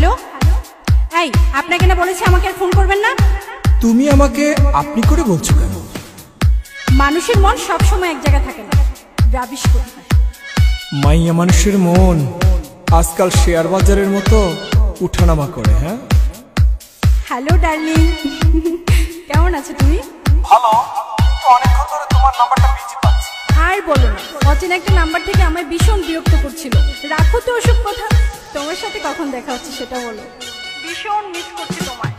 Hello, এই আপনাকে না বলেছি আমাকে আর ফোন করবেন না। তুমি আমাকে আপনি করে বলছো কেন? মানুষের মন সবসময় এক জায়গায় থাকে না, রাবিশ করতে হয়। মাইয়া মানুষের মন আজকাল শেয়ার বাজারের মতো উঠানামা করে। হ্যাঁ, হ্যালো ডার্লিং, কেমন আছো তুমি? ভালো, অনেকক্ষণ ধরে তোমার নাম্বারটা বিজি পাচ্ছি। আর বলো না, অচেনা একটা নাম্বার থেকে আমায় ভীষণ বিরক্ত করছিল। রাখো তো ওসব কথা, তোমার সাথে কখন দেখা হচ্ছে সেটা বলো। ভীষণ মিস করছি তোমায়।